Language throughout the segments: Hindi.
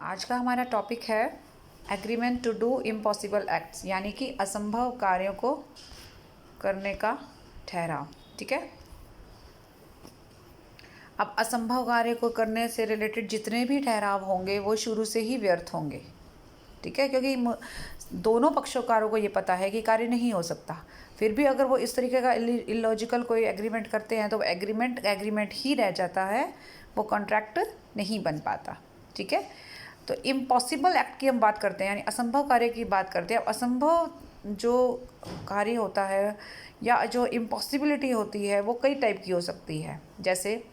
आज का हमारा टॉपिक है agreement to do impossible acts, यानी कि असंभव कार्यों को करने का ठहराव। ठीक है। अब असंभव कार्य को करने से रिलेटेड जितने भी ठहराव होंगे वो शुरू से ही व्यर्थ होंगे। ठीक है, क्योंकि दोनों पक्षकारों को ये पता है कि कार्य नहीं हो सकता, फिर भी अगर वो इस तरीके का इलॉजिकल कोई एग्रीमेंट करते हैं तो वो एग्रीमेंट ही रह जाता है, वो कॉन्ट्रैक्ट नहीं बन पाता। ठीक है, तो इम्पॉसिबल एक्ट की हम बात करते हैं, यानी असंभव कार्य की बात करते हैं। अब असंभव जो कार्य होता है या जो इम्पॉसिबिलिटी होती है वो कई टाइप की हो सकती है। जैसे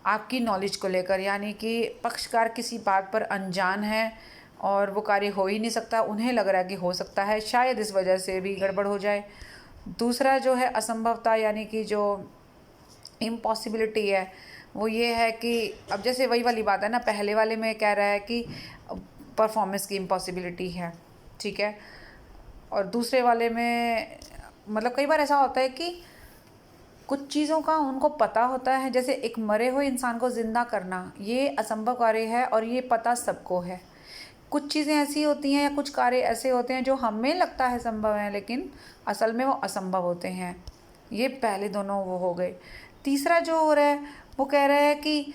आपकी नॉलेज को लेकर, यानी कि पक्षकार किसी बात पर अनजान है और वो कार्य हो ही नहीं सकता, उन्हें लग रहा है कि हो सकता है, शायद इस वजह से भी गड़बड़ हो जाए। दूसरा जो है असंभवता, यानी कि जो इम्पॉसिबिलिटी है वो ये है कि अब जैसे वही वाली बात है ना, पहले वाले में कह रहा है कि परफॉर्मेंस की इम्पॉसिबिलिटी है। ठीक है, और दूसरे वाले में मतलब कई बार ऐसा होता है कि कुछ चीज़ों का उनको पता होता है, जैसे एक मरे हुए इंसान को ज़िंदा करना ये असंभव कार्य है और ये पता सबको है। कुछ चीज़ें ऐसी होती हैं या कुछ कार्य ऐसे होते हैं जो हमें लगता है संभव है लेकिन असल में वो असंभव होते हैं। ये पहले दोनों वो हो गए। तीसरा जो हो रहा है वो कह रहा है कि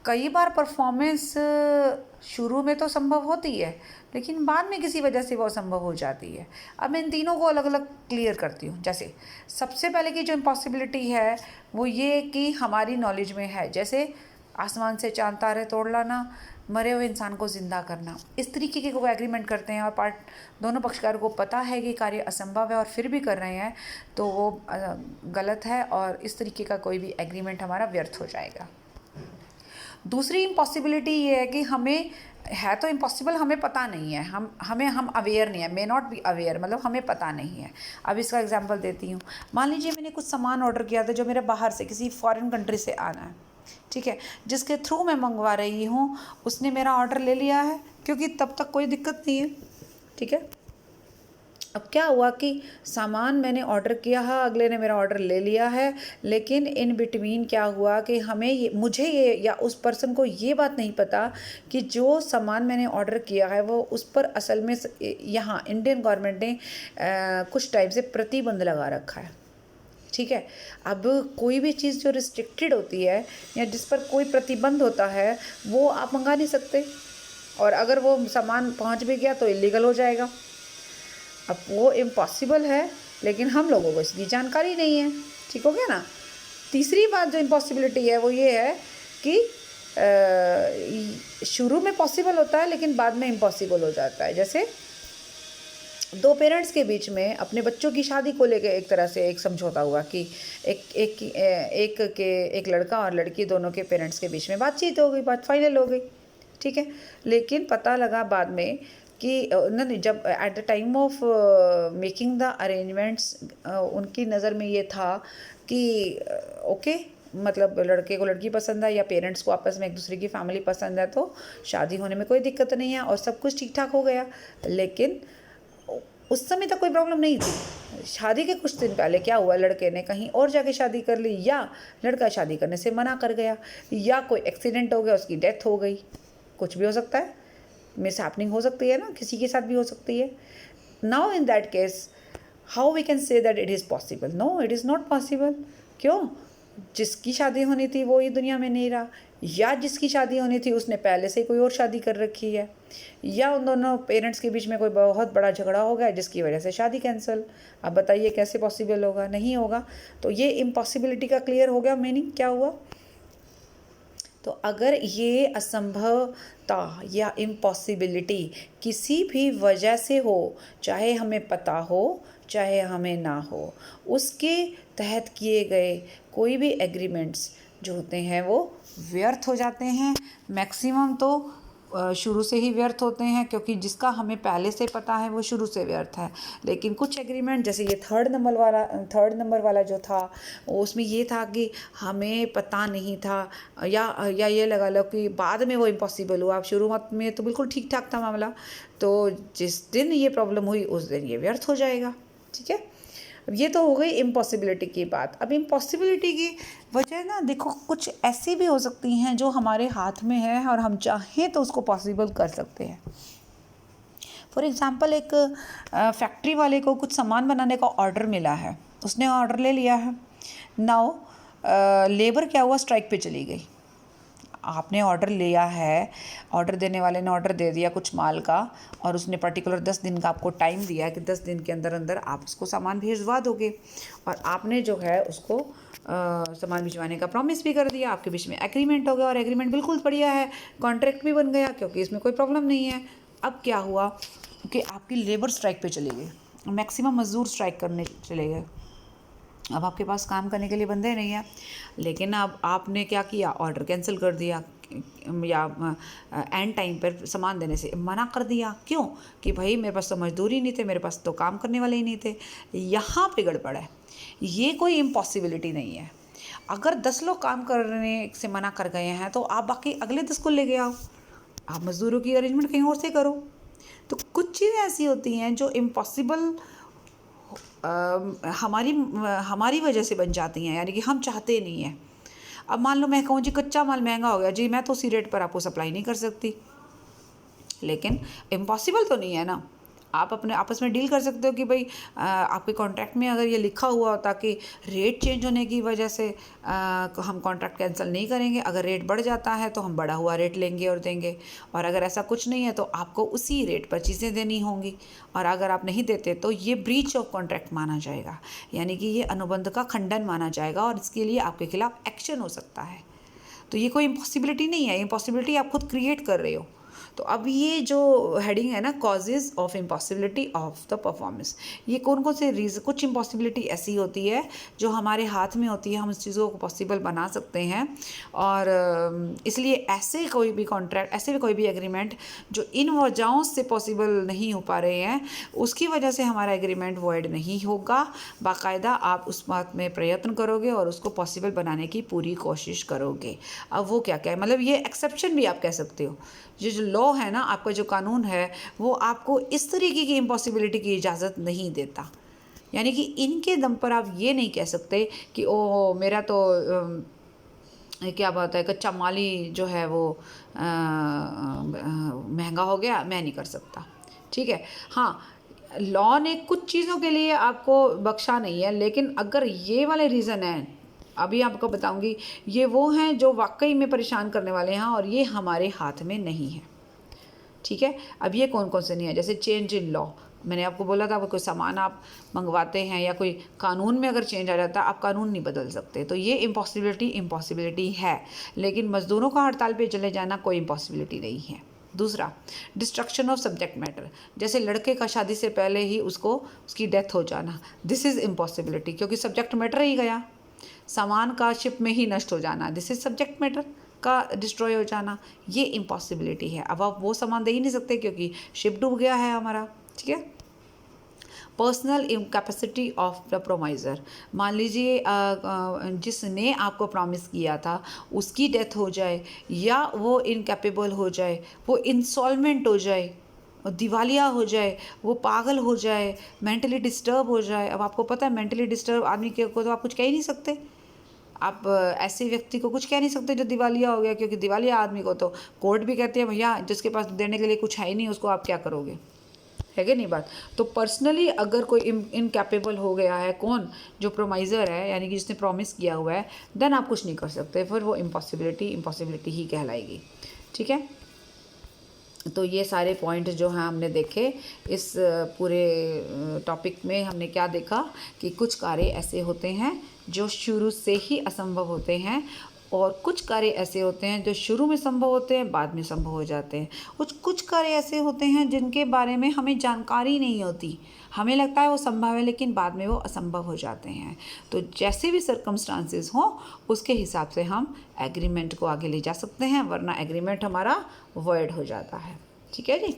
कई बार परफॉर्मेंस शुरू में तो संभव होती है लेकिन बाद में किसी वजह से वो असंभव हो जाती है। अब मैं इन तीनों को अलग अलग क्लियर करती हूँ। जैसे सबसे पहले की जो इम्पॉसिबिलिटी है वो ये कि हमारी नॉलेज में है, जैसे आसमान से चांद तारे तोड़ लाना, मरे हुए इंसान को ज़िंदा करना, इस तरीके के कोई एग्रीमेंट करते हैं और दोनों पक्षकारों को पता है कि कार्य असंभव है और फिर भी कर रहे हैं, तो वो गलत है और इस तरीके का कोई भी एग्रीमेंट हमारा व्यर्थ हो जाएगा। दूसरी इम्पॉसिबिलिटी ये है कि हमें है तो इम्पॉसिबल, हमें पता नहीं है, हम अवेयर नहीं है, मे नॉट बी अवेयर, मतलब हमें पता नहीं है। अब इसका एग्जांपल देती हूँ। मान लीजिए मैंने कुछ सामान ऑर्डर किया था जो मेरे बाहर से किसी फॉरेन कंट्री से आना है। ठीक है, जिसके थ्रू मैं मंगवा रही हूँ उसने मेरा ऑर्डर ले लिया है क्योंकि तब तक कोई दिक्कत नहीं है। ठीक है, अब क्या हुआ कि सामान मैंने ऑर्डर किया है, अगले ने मेरा ऑर्डर ले लिया है, लेकिन इन बिटवीन क्या हुआ कि मुझे ये या उस पर्सन को ये बात नहीं पता कि जो सामान मैंने ऑर्डर किया है वो उस पर असल में यहाँ इंडियन गवर्नमेंट ने कुछ टाइम से प्रतिबंध लगा रखा है। ठीक है, अब कोई भी चीज़ जो रिस्ट्रिक्टेड होती है या जिस पर कोई प्रतिबंध होता है वो आप मंगा नहीं सकते, और अगर वो सामान पहुंच भी गया तो इलीगल हो जाएगा। अब वो इम्पॉसिबल है लेकिन हम लोगों को इसकी जानकारी नहीं है। ठीक हो गया ना। तीसरी बात जो इम्पॉसिबिलिटी है वो ये है कि शुरू में पॉसिबल होता है लेकिन बाद में इम्पॉसिबल हो जाता है। जैसे दो पेरेंट्स के बीच में अपने बच्चों की शादी को लेकर एक तरह से एक समझौता हुआ कि एक लड़का और लड़की दोनों के पेरेंट्स के बीच में बातचीत हो गई, बात फाइनल हो गई। ठीक है, लेकिन पता लगा बाद में कि नहीं, जब at the time of making the arrangements उनकी नज़र में ये था कि ओके, मतलब लड़के को लड़की पसंद है या पेरेंट्स को आपस में एक दूसरे की फैमिली पसंद है तो शादी होने में कोई दिक्कत नहीं है और सब कुछ ठीक ठाक हो गया। लेकिन उस समय तक कोई प्रॉब्लम नहीं थी। शादी के कुछ दिन पहले क्या हुआ, लड़के ने कहीं और जाके शादी कर ली या लड़का शादी करने से मना कर गया या कोई एक्सीडेंट हो गया, उसकी डेथ हो गई, कुछ भी हो सकता है, मिस हैपनिंग हो सकती है ना, किसी के साथ भी हो सकती है। Now in that case how we can say that it is possible? No, it is not possible. क्यों? जिसकी शादी होनी थी वो ही दुनिया में नहीं रहा, या जिसकी शादी होनी थी उसने पहले से कोई और शादी कर रखी है, या उन दोनों पेरेंट्स के बीच में कोई बहुत बड़ा झगड़ा हो गया जिसकी वजह से शादी कैंसिल। अब बताइए कैसे पॉसिबल होगा? नहीं होगा। तो ये इम्पॉसिबिलिटी का क्लियर हो गया मीनिंग क्या हुआ। तो अगर ये असंभवता या इम्पॉसिबिलिटी किसी भी वजह से हो, चाहे हमें पता हो चाहे हमें ना हो, उसके तहत किए गए कोई भी एग्रीमेंट्स जो होते हैं वो व्यर्थ हो जाते हैं। मैक्सिमम तो शुरू से ही व्यर्थ होते हैं क्योंकि जिसका हमें पहले से पता है वो शुरू से व्यर्थ है। लेकिन कुछ एग्रीमेंट जैसे ये थर्ड नंबर वाला जो था उसमें ये था कि हमें पता नहीं था या ये लगा लो कि बाद में वो इम्पॉसिबल हुआ। अब शुरुआत में तो बिल्कुल ठीक ठाक था मामला, तो जिस दिन ये प्रॉब्लम हुई उस दिन ये व्यर्थ हो जाएगा। ठीक है, अब ये तो हो गई इम्पॉसिबिलिटी की बात। अब इम्पॉसिबिलिटी की वजह ना देखो कुछ ऐसी भी हो सकती हैं जो हमारे हाथ में है और हम चाहें तो उसको पॉसिबल कर सकते हैं। फॉर एग्ज़ाम्पल एक फैक्ट्री वाले को कुछ सामान बनाने का ऑर्डर मिला है, उसने ऑर्डर ले लिया है। नाउ लेबर क्या हुआ, स्ट्राइक पे चली गई। आपने ऑर्डर लिया है, ऑर्डर देने वाले ने ऑर्डर दे दिया कुछ माल का, और उसने पर्टिकुलर 10 दिन का आपको टाइम दिया कि 10 दिन के अंदर अंदर आप उसको सामान भिजवा दोगे, और आपने जो है उसको सामान भिजवाने का प्रॉमिस भी कर दिया, आपके बीच में एग्रीमेंट हो गया और एग्रीमेंट बिल्कुल बढ़िया है, कॉन्ट्रैक्ट भी बन गया क्योंकि इसमें कोई प्रॉब्लम नहीं है। अब क्या हुआ कि आपकी लेबर स्ट्राइक पे चली गई, मैक्सिमम मजदूर स्ट्राइक करने चले गए। अब आपके पास काम करने के लिए बंदे नहीं है, लेकिन अब आपने क्या किया, ऑर्डर कैंसिल कर दिया या एंड टाइम पर सामान देने से मना कर दिया। क्यों? कि भाई मेरे पास तो मजदूर ही नहीं थे, मेरे पास तो काम करने वाले ही नहीं थे। यहाँ पे गड़बड़ है, ये कोई इम्पॉसिबिलिटी नहीं है। अगर 10 लोग काम करने से मना कर गए हैं तो आप बाकी अगले 10 को लेके आओ, आप मजदूरों की अरेंजमेंट कहीं और से करो। तो कुछ चीज़ें ऐसी होती हैं जो इम्पॉसिबल हमारी वजह से बन जाती हैं, यानी कि हम चाहते नहीं हैं। अब मान लो मैं कहूँ जी कच्चा माल महंगा हो गया जी, मैं तो उसी रेट पर आपको सप्लाई नहीं कर सकती, लेकिन इम्पॉसिबल तो नहीं है ना। आप अपने आपस में डील कर सकते हो कि भाई आपके कॉन्ट्रैक्ट में अगर ये लिखा हुआ होता कि रेट चेंज होने की वजह से हम कॉन्ट्रैक्ट कैंसिल नहीं करेंगे, अगर रेट बढ़ जाता है तो हम बढ़ा हुआ रेट लेंगे और देंगे, और अगर ऐसा कुछ नहीं है तो आपको उसी रेट पर चीज़ें देनी होंगी, और अगर आप नहीं देते तो ये ब्रीच ऑफ कॉन्ट्रैक्ट माना जाएगा, यानी कि ये अनुबंध का खंडन माना जाएगा और इसके लिए आपके खिलाफ एक्शन हो सकता है। तो ये कोई इम्पॉसिबिलिटी नहीं है, इम्पॉसिबिलिटी आप खुद क्रिएट कर रहे हो। तो अब ये जो हेडिंग है ना, causes of impossibility of the performance, ये कौन कौन से रीज़न, कुछ इम्पॉसिबिलिटी ऐसी होती है जो हमारे हाथ में होती है, हम उस चीज़ों को पॉसिबल बना सकते हैं, और इसलिए ऐसे कोई भी कॉन्ट्रैक्ट, ऐसे भी कोई भी एग्रीमेंट जो इन वजहों से पॉसिबल नहीं हो पा रहे हैं, उसकी वजह से हमारा एग्रीमेंट वॉइड नहीं होगा। बाकायदा आप उस बात में प्रयत्न करोगे और उसको पॉसिबल बनाने की पूरी कोशिश करोगे। अब वो क्या क्या है, मतलब ये एक्सेप्शन भी आप कह सकते हो। ये जो लॉ है ना, आपका जो कानून है, वो आपको इस तरीके की इम्पॉसिबिलिटी की इजाज़त नहीं देता, यानी कि इनके दम पर आप ये नहीं कह सकते कि ओ मेरा तो क्या बात है, कच्चा माल ही जो है वो महंगा हो गया, मैं नहीं कर सकता। ठीक है, हाँ, लॉ ने कुछ चीज़ों के लिए आपको बख्शा नहीं है, लेकिन अगर ये वाले रीज़न हैं, अभी आपको बताऊंगी, ये वो हैं जो वाकई में परेशान करने वाले हैं और ये हमारे हाथ में नहीं है। ठीक है, अब ये कौन कौन से नहीं है, जैसे चेंज इन लॉ, मैंने आपको बोला था कोई सामान आप मंगवाते हैं या कोई कानून में अगर चेंज आ जाता है, आप कानून नहीं बदल सकते, तो ये इम्पॉसिबिलिटी है। लेकिन मज़दूरों का हड़ताल पे चले जाना कोई इम्पॉसिबिलिटी नहीं है। दूसरा, डिस्ट्रक्शन ऑफ सब्जेक्ट मैटर, जैसे लड़के का शादी से पहले ही उसकी डेथ हो जाना, दिस इज़ इम्पॉसिबिलिटी, क्योंकि सब्जेक्ट मैटर ही गया। सामान का शिप में ही नष्ट हो जाना, दिस इज सब्जेक्ट मैटर का डिस्ट्रॉय हो जाना, ये इम्पॉसिबिलिटी है। अब आप वो सामान दे ही नहीं सकते क्योंकि शिप डूब गया है हमारा। ठीक है, पर्सनल इनकैपेसिटी ऑफ द प्रोमाइज़र, मान लीजिए जिसने आपको प्रॉमिस किया था उसकी डेथ हो जाए, या वो इनकैपेबल हो जाए, वो इंसॉल्वेंट हो जाए, दिवालिया हो जाए, वो पागल हो जाए, मेंटली डिस्टर्ब हो जाए। अब आपको पता है मेंटली डिस्टर्ब आदमी को तो आप कुछ कह ही नहीं सकते, आप ऐसे व्यक्ति को कुछ कह नहीं सकते जो दिवालिया हो गया, क्योंकि दिवालिया आदमी को तो कोर्ट भी कहते हैं भैया जिसके पास देने के लिए कुछ है ही नहीं, उसको आप क्या करोगे, है कि नहीं बात। तो पर्सनली अगर कोई इनकैपेबल हो गया है, कौन, जो प्रोमाइज़र है, यानी कि जिसने प्रॉमिस किया हुआ है, देन आप कुछ नहीं कर सकते, फिर वो इम्पॉसिबिलिटी ही कहलाएगी। ठीक है, तो ये सारे पॉइंट जो हैं हमने देखे इस पूरे टॉपिक में। हमने क्या देखा कि कुछ कार्य ऐसे होते हैं जो शुरू से ही असंभव होते हैं, और कुछ कार्य ऐसे होते हैं जो शुरू में संभव होते हैं, बाद में संभव हो जाते हैं। कुछ कार्य ऐसे होते हैं जिनके बारे में हमें जानकारी नहीं होती, हमें लगता है वो संभव है, लेकिन बाद में वो असंभव हो जाते हैं। तो जैसे भी सर्कमस्टांसेस हों उसके हिसाब से हम एग्रीमेंट को आगे ले जा सकते हैं, वरना एग्रीमेंट हमारा वॉइड हो जाता है। ठीक है जी,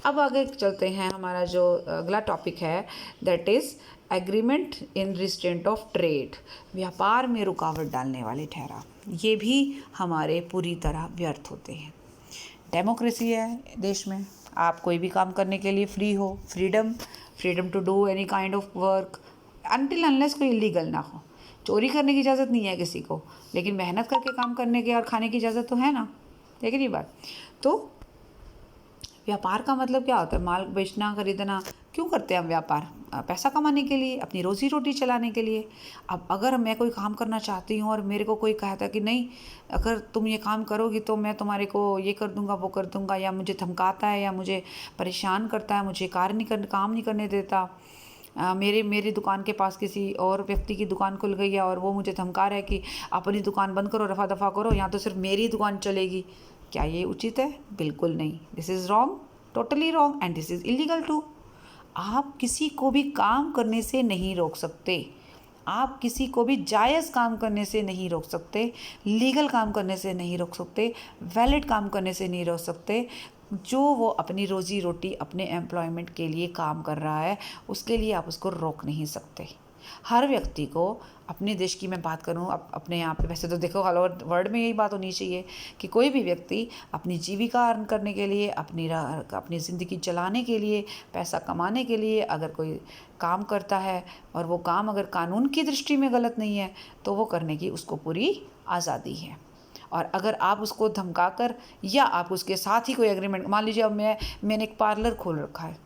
अब आगे चलते हैं। हमारा जो अगला टॉपिक है that is agreement in restraint of trade, व्यापार में रुकावट डालने वाले ठहराव। ये भी हमारे पूरी तरह व्यर्थ होते हैं। डेमोक्रेसी है देश में, आप कोई भी काम करने के लिए फ्री हो, freedom to do any kind of work, until unless कोई इलीगल ना हो। चोरी करने की इजाज़त नहीं है किसी को, लेकिन मेहनत करके काम करने की और खाने की इजाज़त तो है ना। ठीक है नहीं बात। तो व्यापार का मतलब क्या होता है? माल बेचना, खरीदना। क्यों करते हैं हम व्यापार? पैसा कमाने के लिए, अपनी रोज़ी रोटी चलाने के लिए। अब अगर मैं कोई काम करना चाहती हूँ और मेरे को कोई कहता है कि नहीं, अगर तुम ये काम करोगी तो मैं तुम्हारे को ये कर दूँगा, वो कर दूँगा, या मुझे धमकाता है या मुझे परेशान करता है, मुझे काम नहीं करने देता। मेरी दुकान के पास किसी और व्यक्ति की दुकान खुल गई है और वो मुझे धमका रहा है कि अपनी दुकान बंद करो, रफा दफा करो, यहाँ तो सिर्फ मेरी दुकान चलेगी। क्या ये उचित है? बिल्कुल नहीं। This is wrong, totally wrong, and this is illegal too. आप किसी को भी काम करने से नहीं रोक सकते। आप किसी को भी जायज़ काम करने से नहीं रोक सकते, लीगल काम करने से नहीं रोक सकते, वैलिड काम करने से नहीं रोक सकते। जो वो अपनी रोज़ी रोटी, अपने एम्प्लॉयमेंट के लिए काम कर रहा है, उसके लिए आप उसको रोक नहीं सकते। हर व्यक्ति को, अपने देश की मैं बात करूं, अपने यहाँ पे, वैसे तो देखो ऑल ओवर वर्ल्ड में यही बात होनी चाहिए कि कोई भी व्यक्ति अपनी जीविका अर्न करने के लिए, अपनी ज़िंदगी चलाने के लिए, पैसा कमाने के लिए अगर कोई काम करता है और वो काम अगर कानून की दृष्टि में गलत नहीं है तो वो करने की उसको पूरी आज़ादी है। और अगर आप उसको धमकाकर या आप उसके साथ ही कोई एग्रीमेंट, मान लीजिए अब मैंने एक पार्लर खोल रखा है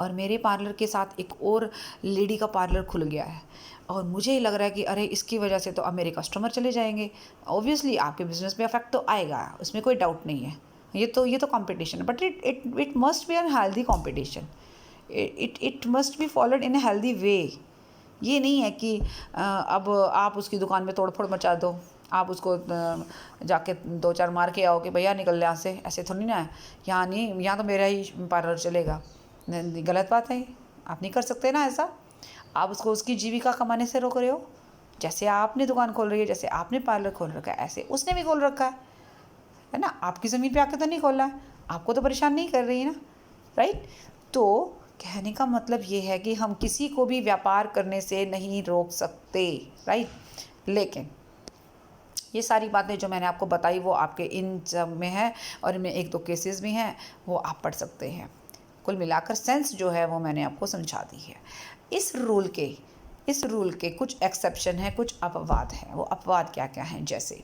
और मेरे पार्लर के साथ एक और लेडी का पार्लर खुल गया है और मुझे लग रहा है कि अरे इसकी वजह से तो अब मेरे कस्टमर चले जाएंगे। ऑब्वियसली आपके बिजनेस में अफेक्ट तो आएगा, उसमें कोई डाउट नहीं है। ये तो कंपटीशन है, but it must be N healthy competition. It must be followed in a healthy way. ये नहीं है कि अब आप उसकी दुकान में तोड़ फोड़ मचा दो, आप उसको जाके 2-4 मार के आओ कि भैया निकल यहाँ से। ऐसे थोड़ी ना है। यहाँ नहीं, यहाँ तो मेरा ही पार्लर चलेगा। गलत बात है, आप नहीं कर सकते ना ऐसा। आप उसको उसकी जीविका कमाने से रोक रहे हो। जैसे आपने दुकान खोल रही है, जैसे आपने पार्लर खोल रखा है, ऐसे उसने भी खोल रखा है ना। आपकी ज़मीन पे आके तो नहीं खोला है, आपको तो परेशान नहीं कर रही है ना, राइट। तो कहने का मतलब ये है कि हम किसी को भी व्यापार करने से नहीं रोक सकते, राइट। लेकिन ये सारी बातें जो मैंने आपको बताई वो आपके इन सब में है और इनमें 1-2 केसेस भी हैं, वो आप पढ़ सकते हैं। कुल मिलाकर सेंस जो है वो मैंने आपको समझा दी है। इस रूल के कुछ एक्सेप्शन हैं, कुछ अपवाद हैं। वो अपवाद क्या क्या हैं? जैसे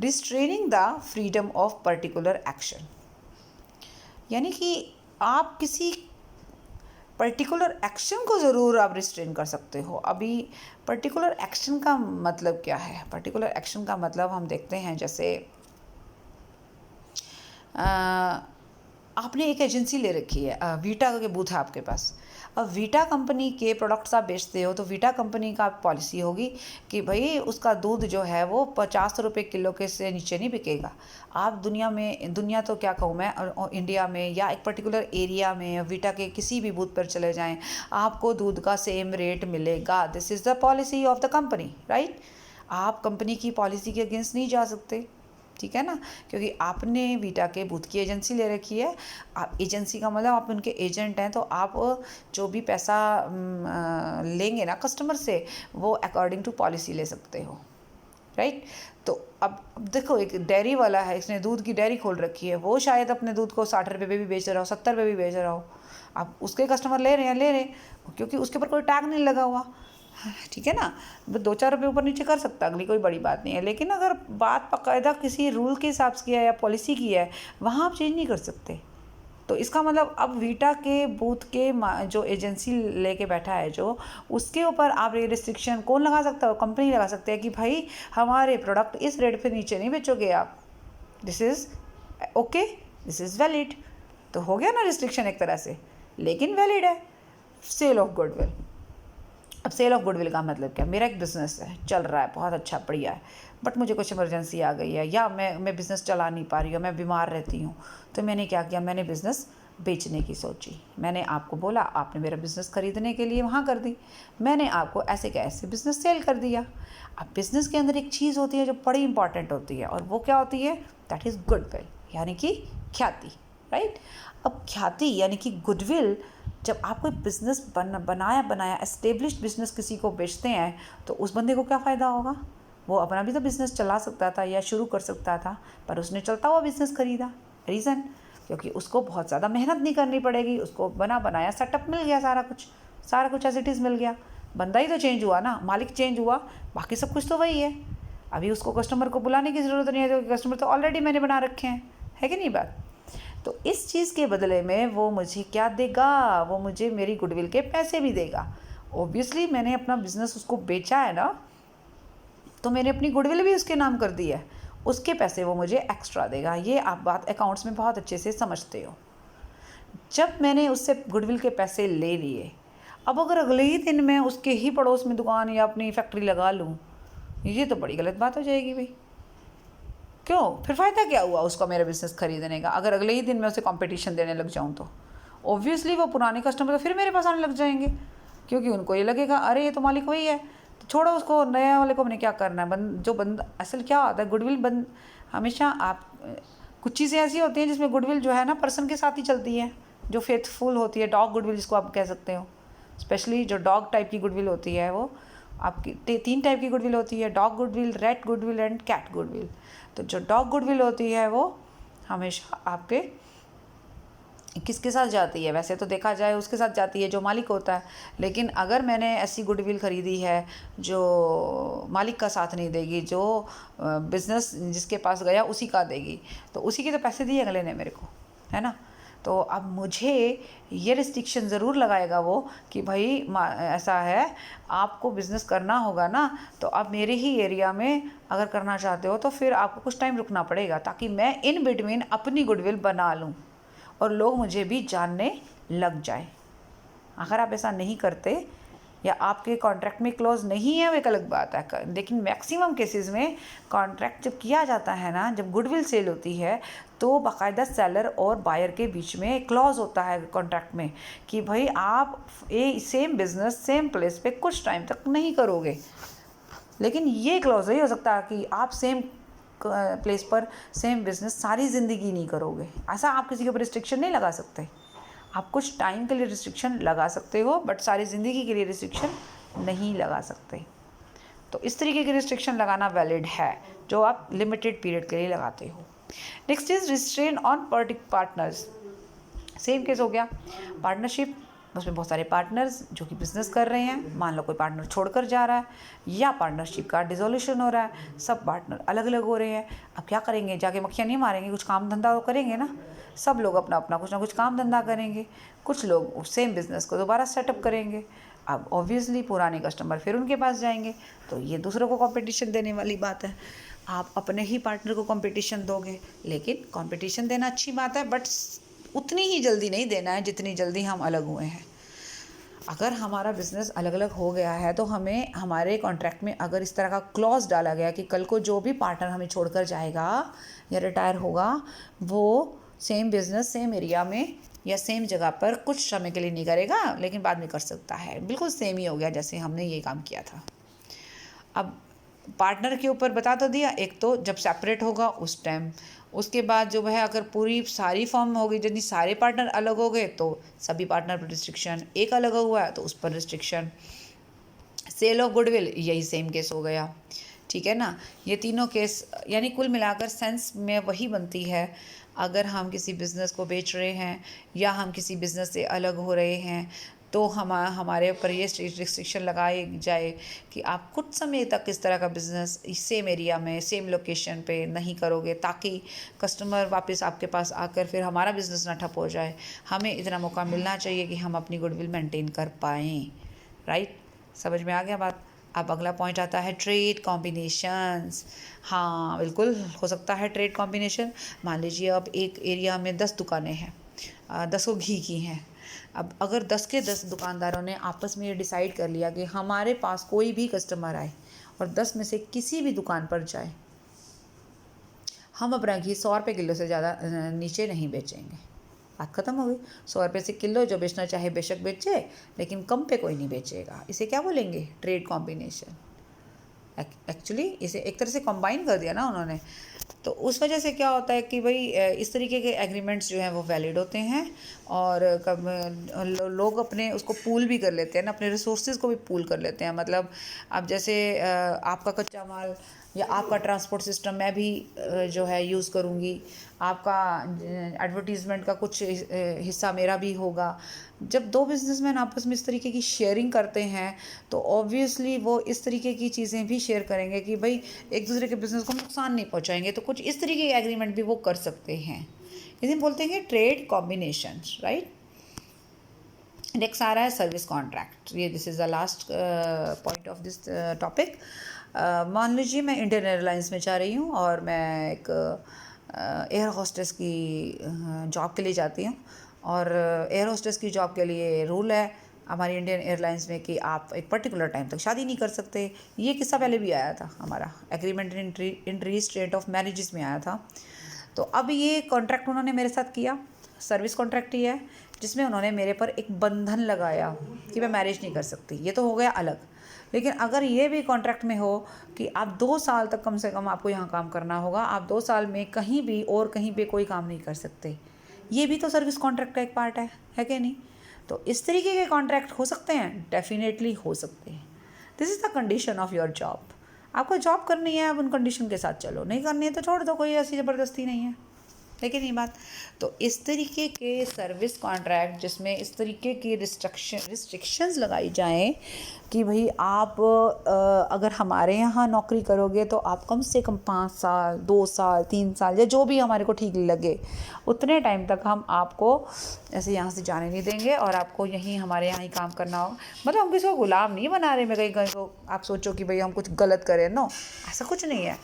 restraining the freedom of particular action, यानी कि आप किसी पर्टिकुलर एक्शन को ज़रूर आप रिस्ट्रेन कर सकते हो। अभी पर्टिकुलर एक्शन का मतलब क्या है? पर्टिकुलर एक्शन का मतलब हम देखते हैं, जैसे आपने एक एजेंसी ले रखी है, वीटा के बूथ है आपके पास। अब वीटा कंपनी के प्रोडक्ट्स आप बेचते हो तो वीटा कंपनी का पॉलिसी होगी कि भाई उसका दूध जो है वो 50 रुपये किलो के से नीचे नहीं बिकेगा। आप दुनिया तो क्या कहूँ मैं, इंडिया में या एक पर्टिकुलर एरिया में वीटा के किसी भी बूथ पर चले जाएं, आपको दूध का सेम रेट मिलेगा। This is the policy of the company, right. आप कंपनी की पॉलिसी के अगेंस्ट नहीं जा सकते, ठीक है ना, क्योंकि आपने वीटा के बूथ की एजेंसी ले रखी है। आप एजेंसी का मतलब आप उनके एजेंट हैं, तो आप जो भी पैसा लेंगे ना कस्टमर से, वो अकॉर्डिंग टू पॉलिसी ले सकते हो, राइट। तो अब देखो, एक डेयरी वाला है, इसने दूध की डेयरी खोल रखी है, वो शायद अपने दूध को 60 रुपये पे भी बेच रहा हो, 70 रुपये भी बेच रहा हो। आप उसके कस्टमर ले रहे हैं क्योंकि उसके ऊपर कोई टैग नहीं लगा हुआ, ठीक है ना। 2-4 रुपये ऊपर नीचे कर सकता, अगली कोई बड़ी बात नहीं है। लेकिन अगर बात बाकायदा किसी रूल के हिसाब से किया है या पॉलिसी की है, वहाँ आप चेंज नहीं कर सकते। तो इसका मतलब अब वीटा के बूथ के जो एजेंसी लेके बैठा है, जो उसके ऊपर आप ये रिस्ट्रिक्शन कौन लगा सकता है? कंपनी लगा सकते हैं कि भाई हमारे प्रोडक्ट इस रेट पे नीचे नहीं बेचोगे आप। This is okay, this is valid. तो हो गया ना रिस्ट्रिक्शन एक तरह से, लेकिन वैलिड है। Sale of goodwill. अब सेल ऑफ गुडविल का मतलब क्या? मेरा एक बिज़नेस है, चल रहा है, बहुत अच्छा बढ़िया है, बट मुझे कुछ इमरजेंसी आ गई है या मैं बिज़नेस चला नहीं पा रही हूँ, मैं बीमार रहती हूँ। तो मैंने क्या किया? मैंने बिज़नेस बेचने की सोची। मैंने आपको बोला, आपने मेरा बिज़नेस खरीदने के लिए वहाँ कर दी, मैंने आपको ऐसे कैसे बिज़नेस सेल कर दिया। अब बिज़नेस के अंदर एक चीज़ होती है जो बड़ी इंपॉर्टेंट होती है, और वो क्या होती है? दैट इज़ गुडविल, यानी कि ख्याति, राइट। अब ख्याति यानी कि गुडविल, जब आप कोई बिज़नेस बनाया एस्टेब्लिश्ड बिज़नेस किसी को बेचते हैं, तो उस बंदे को क्या फ़ायदा होगा? वो अपना भी तो बिज़नेस चला सकता था या शुरू कर सकता था, पर उसने चलता हुआ बिज़नेस खरीदा। रीज़न, क्योंकि उसको बहुत ज़्यादा मेहनत नहीं करनी पड़ेगी, उसको बना बनाया सेटअप मिल गया, सारा कुछ एज इट इज़ मिल गया। बंदा ही तो चेंज हुआ ना, मालिक चेंज हुआ, बाकी सब कुछ तो वही है। अभी उसको कस्टमर को बुलाने की ज़रूरत नहीं है, तो कस्टमर तो ऑलरेडी मैंने बना रखे हैं, है कि नहीं बात। तो इस चीज़ के बदले में वो मुझे क्या देगा, वो मुझे मेरी गुडविल के पैसे भी देगा। ऑब्वियसली मैंने अपना बिज़नेस उसको बेचा है ना, तो मैंने अपनी गुडविल भी उसके नाम कर दी है, उसके पैसे वो मुझे एक्स्ट्रा देगा। ये आप बात अकाउंट्स में बहुत अच्छे से समझते हो। जब मैंने उससे गुडविल के पैसे ले लिए, अब अगर अगले ही दिन मैं उसके ही पड़ोस में दुकान या अपनी फैक्ट्री लगा लूँ, ये तो बड़ी गलत बात हो जाएगी भाई। क्यों, फिर फ़ायदा क्या हुआ उसका मेरा बिज़नेस खरीदने का, अगर अगले ही दिन मैं उसे कंपटीशन देने लग जाऊँ तो। ऑब्वियसली वो पुराने कस्टमर तो फिर मेरे पास आने लग जाएंगे, क्योंकि उनको ये लगेगा अरे ये तो मालिक वही है, तो छोड़ो उसको, नया वाले को हमने क्या करना है। जो बंदा असल क्या होता है, गुडविल हमेशा आप कुछ चीज़ें ऐसी होती हैं जिसमें गुडविल जो है ना पर्सन के साथ ही चलती है, जो फेथफुल होती है, डॉग गुडविल जिसको आप कह सकते हो। स्पेशली जो डॉग टाइप की गुडविल होती है, वो आपकी 3 टाइप की गुडविल होती है, dog goodwill, rat goodwill and cat goodwill. तो जो डॉग गुडविल होती है वो हमेशा आपके किसके साथ जाती है, वैसे तो देखा जाए उसके साथ जाती है जो मालिक होता है, लेकिन अगर मैंने ऐसी गुडविल ख़रीदी है जो मालिक का साथ नहीं देगी, जो बिज़नेस जिसके पास गया उसी का देगी, तो उसी के तो पैसे दिए अगले ने मेरे को, है ना। तो अब मुझे ये रिस्ट्रिक्शन ज़रूर लगाएगा वो कि भाई ऐसा है, आपको बिज़नेस करना होगा ना, तो आप मेरे ही एरिया में अगर करना चाहते हो तो फिर आपको कुछ टाइम रुकना पड़ेगा, ताकि मैं इन बिटवीन अपनी गुडविल बना लूँ और लोग मुझे भी जानने लग जाए। अगर आप ऐसा नहीं करते या आपके कॉन्ट्रैक्ट में क्लोज नहीं है, वो एक अलग बात है, लेकिन मैक्सिमम केसेस में कॉन्ट्रैक्ट जब किया जाता है ना, जब गुडविल सेल होती है, तो बाकायदा सेलर और बायर के बीच में क्लॉज होता है कॉन्ट्रैक्ट में कि भाई आप सेम बिज़नेस सेम प्लेस पे कुछ टाइम तक नहीं करोगे। लेकिन ये क्लॉज नहीं हो सकता कि आप सेम प्लेस पर सेम बिज़नेस सारी ज़िंदगी नहीं करोगे। ऐसा आप किसी के ऊपर रिस्ट्रिक्शन नहीं लगा सकते। आप कुछ टाइम के लिए रिस्ट्रिक्शन लगा सकते हो, बट सारी ज़िंदगी के लिए रिस्ट्रिक्शन नहीं लगा सकते। तो इस तरीके की रिस्ट्रिक्शन लगाना वैलिड है जो आप लिमिटेड पीरियड के लिए लगाते हो। Next is restrain on partners. Same case हो गया, पार्टनरशिप, उसमें बहुत सारे पार्टनर्स जो कि बिज़नेस कर रहे हैं, मान लो कोई पार्टनर छोड़कर जा रहा है या पार्टनरशिप का डिसोल्यूशन हो रहा है, सब पार्टनर अलग अलग हो रहे हैं। अब क्या करेंगे, जाके मक्खियाँ नहीं मारेंगे, कुछ काम धंधा तो करेंगे ना। सब लोग अपना अपना कुछ ना कुछ काम धंधा करेंगे, कुछ लोग सेम बिज़नेस को दोबारा सेटअप करेंगे। अब ऑब्वियसली पुराने कस्टमर फिर उनके पास जाएंगे, तो ये दूसरों को कंपटीशन देने वाली बात है। आप अपने ही पार्टनर को कंपटीशन दोगे, लेकिन कंपटीशन देना अच्छी बात है, बट उतनी ही जल्दी नहीं देना है जितनी जल्दी हम अलग हुए हैं। अगर हमारा बिज़नेस अलग अलग हो गया है तो हमें हमारे कॉन्ट्रैक्ट में अगर इस तरह का क्लॉज डाला गया कि कल को जो भी पार्टनर हमें छोड़कर जाएगा या रिटायर होगा, वो सेम बिज़नेस सेम एरिया में या सेम जगह पर कुछ समय के लिए नहीं करेगा, लेकिन बाद में कर सकता है। बिल्कुल सेम ही हो गया जैसे हमने ये काम किया था। अब पार्टनर के ऊपर बता तो दिया, एक तो जब सेपरेट होगा उस टाइम, उसके बाद जो है अगर पूरी सारी फॉर्म हो गई, यदि सारे पार्टनर अलग हो गए तो सभी पार्टनर पर रिस्ट्रिक्शन, एक अलग हुआ है तो उस पर रिस्ट्रिक्शन। सेल ऑफ गुडविल, यही सेम केस हो गया, ठीक है ना। ये तीनों केस यानी कुल मिलाकर सेंस में वही बनती है। अगर हम किसी बिज़नेस को बेच रहे हैं या हम किसी बिज़नेस से अलग हो रहे हैं, तो हमारे ऊपर ये रिस्ट्रिक्शन लगाए जाए कि आप कुछ समय तक इस तरह का बिज़नेस सेम एरिया में सेम लोकेशन पे नहीं करोगे, ताकि कस्टमर वापस आपके पास आकर फिर हमारा बिज़नेस ना ठप हो जाए। हमें इतना मौका मिलना चाहिए कि हम अपनी गुडविल मेंटेन कर पाएँ। राइट, समझ में आ गया बात। अब अगला पॉइंट आता है ट्रेड कॉम्बिनेशंस। हाँ बिल्कुल हो सकता है ट्रेड कॉम्बिनेशन। मान लीजिए अब एक एरिया में 10 दुकानें हैं, 10 घी की हैं। अब अगर 10 के 10 दुकानदारों ने आपस में ये डिसाइड कर लिया कि हमारे पास कोई भी कस्टमर आए और 10 में से किसी भी दुकान पर जाए, हम अपना घी 100 रुपये किलो से ज़्यादा नीचे नहीं बेचेंगे। बात ख़त्म हो गई। 100 रुपये से किलो जो बेचना चाहे बेशक बेचे, लेकिन कम पे कोई नहीं बेचेगा। इसे क्या बोलेंगे, ट्रेड कॉम्बिनेशन। एक्चुअली इसे एक तरह से कंबाइन कर दिया ना उन्होंने। तो उस वजह से क्या होता है कि भाई इस तरीके के एग्रीमेंट्स जो हैं वो वैलिड होते हैं, और लोग अपने उसको पूल भी कर लेते हैं ना, अपने रिसोर्सेज को भी पूल कर लेते हैं। मतलब अब जैसे आपका कच्चा माल या आपका ट्रांसपोर्ट सिस्टम मैं भी जो है यूज़ करूँगी, आपका एडवर्टीज़मेंट का कुछ हिस्सा मेरा भी होगा। जब दो बिजनेसमैन आपस में इस तरीके की शेयरिंग करते हैं तो ऑब्वियसली वो इस तरीके की चीज़ें भी शेयर करेंगे कि भाई एक दूसरे के बिजनेस को नुकसान नहीं पहुंचाएंगे, तो कुछ इस तरीके के एग्रीमेंट भी वो कर सकते हैं। इन्हें बोलते हैं ट्रेड कॉम्बिनेशन, राइट। नेक्स्ट आ रहा है सर्विस कॉन्ट्रैक्ट। ये this is the last point of this topic. मान लीजिए मैं इंडियन एयरलाइंस में जा रही हूँ और मैं एक एयर होस्टेस की जॉब के लिए जाती हूँ, और एयर होस्टेस की जॉब के लिए रूल है हमारी इंडियन एयरलाइंस में कि आप एक पर्टिकुलर टाइम तक शादी नहीं कर सकते। ये किस्सा पहले भी आया था, हमारा एग्रीमेंट इन रजिस्ट्रेट ऑफ मैरिजेस में आया था। तो अब ये कॉन्ट्रैक्ट उन्होंने मेरे साथ किया, सर्विस कॉन्ट्रैक्ट ही है, जिसमें उन्होंने मेरे पर एक बंधन लगाया कि मैं मैरिज नहीं कर सकती। ये तो हो गया अलग। लेकिन अगर ये भी कॉन्ट्रैक्ट में हो कि आप 2 साल तक कम से कम आपको यहाँ काम करना होगा, आप 2 साल में कहीं भी और कहीं पे कोई काम नहीं कर सकते, ये भी तो सर्विस कॉन्ट्रैक्ट का एक पार्ट है कि नहीं? तो इस तरीके के कॉन्ट्रैक्ट हो सकते हैं, डेफिनेटली हो सकते हैं। This is the condition of your job. आपको जॉब करनी है, आप उन कंडीशन के साथ चलो, नहीं करनी है तो छोड़ दो, कोई ऐसी ज़बरदस्ती नहीं है, लेकिन ये बात। तो इस तरीके के सर्विस कॉन्ट्रैक्ट जिसमें इस तरीके की रिस्ट्रिक्शंस लगाई जाएं कि भाई आप अगर हमारे यहाँ नौकरी करोगे तो आप कम से कम 5 साल, 2 साल, 3 साल, या जो भी हमारे को ठीक लगे उतने टाइम तक हम आपको ऐसे यहाँ से जाने नहीं देंगे और आपको यहीं हमारे यहाँ ही काम करना होगा। मतलब हम किसी को गुलाम नहीं बना रहे। मैं कहीं को आप सोचो कि भाई हम कुछ गलत करें, नो, ऐसा कुछ नहीं है।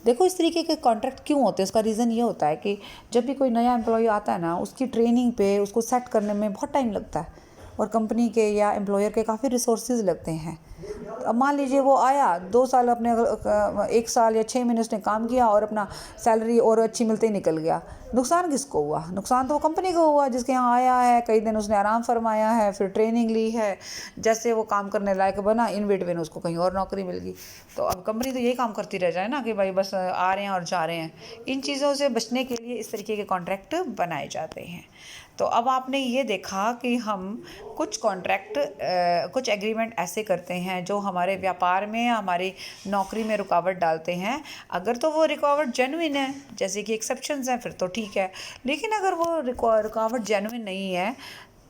देखो इस तरीके के कॉन्ट्रैक्ट क्यों होते हैं, इसका रीज़न ये होता है कि जब भी कोई नया एम्प्लॉय आता है ना, उसकी ट्रेनिंग पे उसको सेट करने में बहुत टाइम लगता है और कंपनी के या एम्प्लॉयर के काफ़ी रिसोर्सेज लगते हैं। अब मान लीजिए वो आया 2 साल, अपने 1 साल या 6 महीने उसने काम किया और अपना सैलरी और अच्छी मिलते ही निकल गया। नुकसान किसको हुआ? नुकसान तो कंपनी को हुआ, जिसके यहाँ आया है, कई दिन उसने आराम फरमाया है, फिर ट्रेनिंग ली है, जैसे वो काम करने लायक बना, इन बिटवीन उसको कहीं और नौकरी मिल गई। तो अब कंपनी तो यही काम करती रह जाए ना कि भाई बस आ रहे हैं और जा रहे हैं। इन चीज़ों से बचने के लिए इस तरीके के कॉन्ट्रैक्ट बनाए जाते हैं। तो अब आपने ये देखा कि हम कुछ कॉन्ट्रैक्ट, कुछ एग्रीमेंट ऐसे करते हैं जो हमारे व्यापार में, हमारी नौकरी में रुकावट डालते हैं। अगर तो वो रुकावट जेन्युइन है, जैसे कि एक्सेप्शंस हैं, फिर तो ठीक है। लेकिन अगर वो रुकावट जेन्युइन नहीं है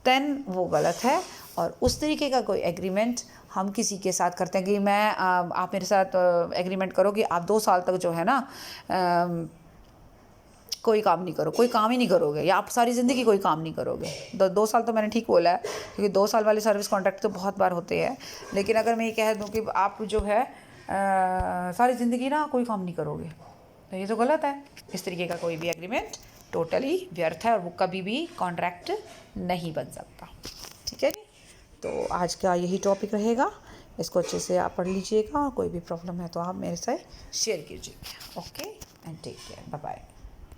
देन वो गलत है। और उस तरीके का कोई एग्रीमेंट हम किसी के साथ करते हैं कि आप मेरे साथ एग्रीमेंट करो कि आप 2 साल तक जो है ना कोई काम नहीं करो, कोई काम ही नहीं करोगे, या आप सारी ज़िंदगी कोई काम नहीं करोगे। 2 साल तो मैंने ठीक बोला है, क्योंकि 2 साल वाले सर्विस कॉन्ट्रैक्ट तो बहुत बार होते हैं। लेकिन अगर मैं ये कह दूँ कि आप जो है सारी ज़िंदगी ना कोई काम नहीं करोगे, तो ये तो गलत है। इस तरीके का कोई भी एग्रीमेंट टोटली व्यर्थ है और वो कभी भी कॉन्ट्रैक्ट नहीं बन सकता। ठीक है जी? तो आज का यही टॉपिक रहेगा, इसको अच्छे से आप पढ़ लीजिएगा और कोई भी प्रॉब्लम है तो आप मेरे से शेयर कीजिएगा। Okay and take care, bye bye.